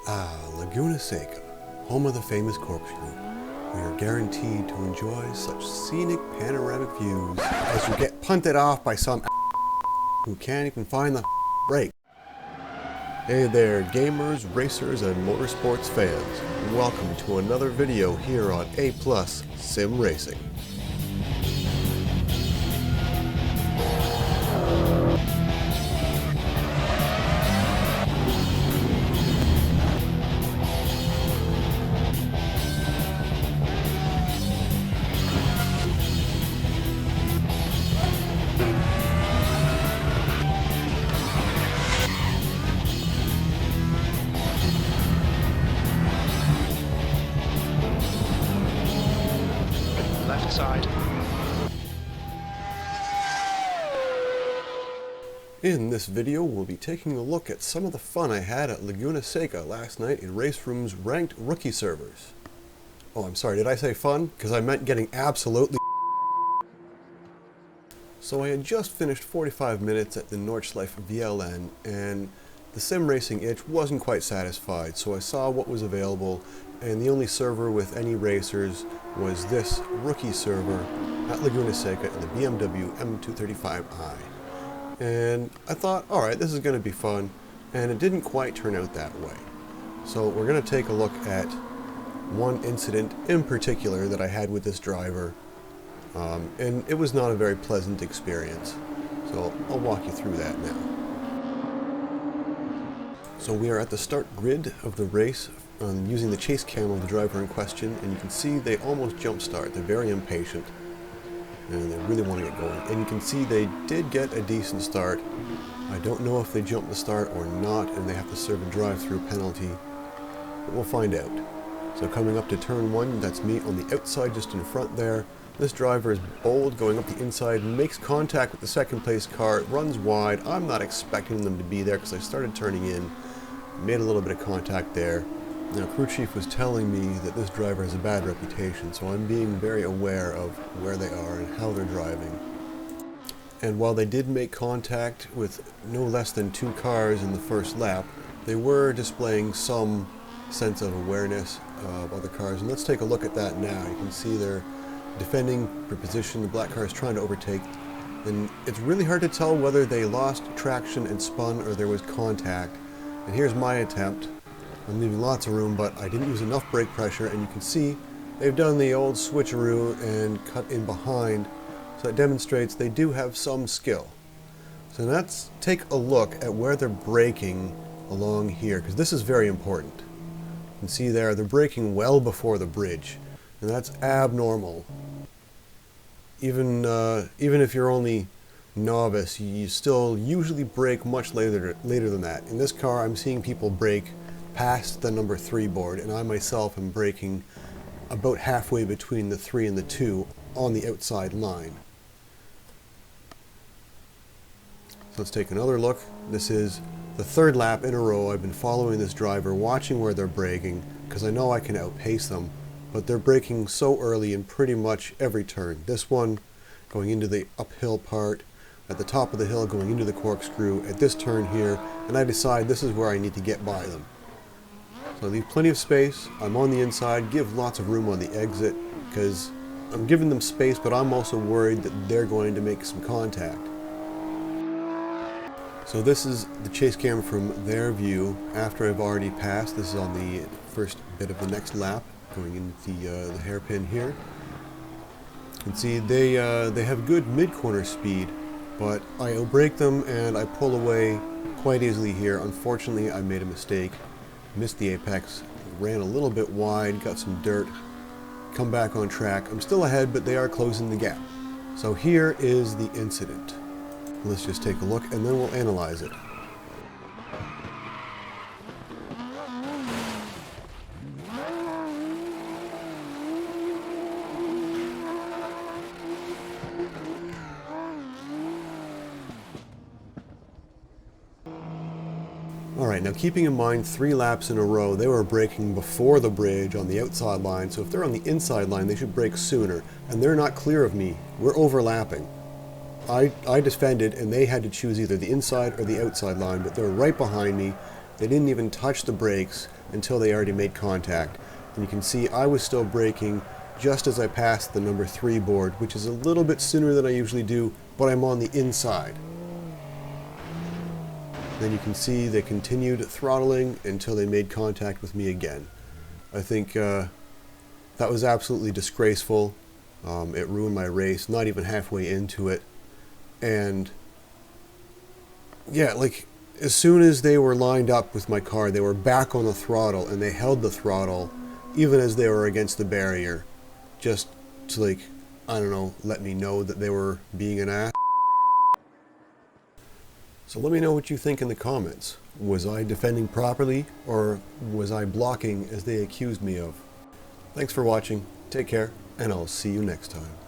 Laguna Seca, home of the famous corkscrew. We are guaranteed to enjoy such scenic panoramic views as you get punted off by some who can't even find the brake. Hey there, gamers, racers, and motorsports fans. Welcome to another video here on A+ SimRacing. Left side. In this video, we'll be taking a look at some of the fun I had at Laguna Seca last night in RaceRoom's ranked rookie servers. Oh, I'm sorry, did I say fun? Because I meant getting absolutely So I had just finished 45 minutes at the Nordschleife VLN, and the SimRacing itch wasn't quite satisfied, so I saw what was available, and the only server with any racers was this rookie server at Laguna Seca in the BMW M235i. And I thought, alright, this is going to be fun, and it didn't quite turn out that way. So we're going to take a look at one incident in particular that I had with this driver, and it was not a very pleasant experience. So I'll walk you through that now. So we are at the start grid of the race, using the chase cam of the driver in question, and you can see they almost jump start. They're very impatient, and they really want to get going. And you can see they did get a decent start. I don't know if they jumped the start or not, and they have to serve a drive-through penalty, but we'll find out. So coming up to turn 1, that's me on the outside just in front there. This driver is bold, going up the inside, makes contact with the second place car, it runs wide. I'm not expecting them to be there because I started turning in, made a little bit of contact there. Now, crew chief was telling me that this driver has a bad reputation, so I'm being very aware of where they are and how they're driving. And while they did make contact with no less than 2 cars in the first lap, they were displaying some sense of awareness of other cars. And let's take a look at that now. You can see they're defending for position, the black car is trying to overtake, and it's really hard to tell whether they lost traction and spun or there was contact. And here's my attempt. I'm leaving lots of room, but I didn't use enough brake pressure, and you can see they've done the old switcheroo and cut in behind, so that demonstrates they do have some skill. So let's take a look at where they're braking along here, because this is very important. You can see there, they're braking well before the bridge, and that's abnormal. Even if you're only novice, you still usually brake much later than that. In this car, I'm seeing people brake past the number 3 board, and I myself am braking about halfway between the 3 and the 2 on the outside line. So let's take another look. This is the 3rd lap in a row I've been following this driver, watching where they're braking, because I know I can outpace them, but they're braking so early in pretty much every turn. This one going into the uphill part, at the top of the hill going into the corkscrew, at this turn here, and I decide this is where I need to get by them. So I leave plenty of space, I'm on the inside, give lots of room on the exit, because I'm giving them space, but I'm also worried that they're going to make some contact. So this is the chase cam from their view after I've already passed. This is on the first bit of the next lap, going into the hairpin here. You can see they have good mid-corner speed, but I outbrake them and I pull away quite easily here. Unfortunately, I made a mistake. Missed the apex, ran a little bit wide, got some dirt, come back on track. I'm still ahead, but they are closing the gap. So here is the incident. Let's just take a look and then we'll analyze it. Alright, now keeping in mind 3 laps in a row, they were braking before the bridge on the outside line, so if they're on the inside line, they should brake sooner, and they're not clear of me. We're overlapping. I defended, and they had to choose either the inside or the outside line, but they were right behind me. They didn't even touch the brakes. until they already made contact. And you can see I was still braking just as I passed the number 3 board, which is a little bit sooner than I usually do, but I'm on the inside. Then you can see they continued throttling until they made contact with me again. I think that was absolutely disgraceful. It ruined my race, not even halfway into it. And yeah, like as soon as they were lined up with my car, they were back on the throttle, and they held the throttle even as they were against the barrier, just to, like, I don't know, let me know that they were being an ass. So let me know what you think in the comments. Was I defending properly, or was I blocking as they accused me of? Thanks for watching, take care, and I'll see you next time.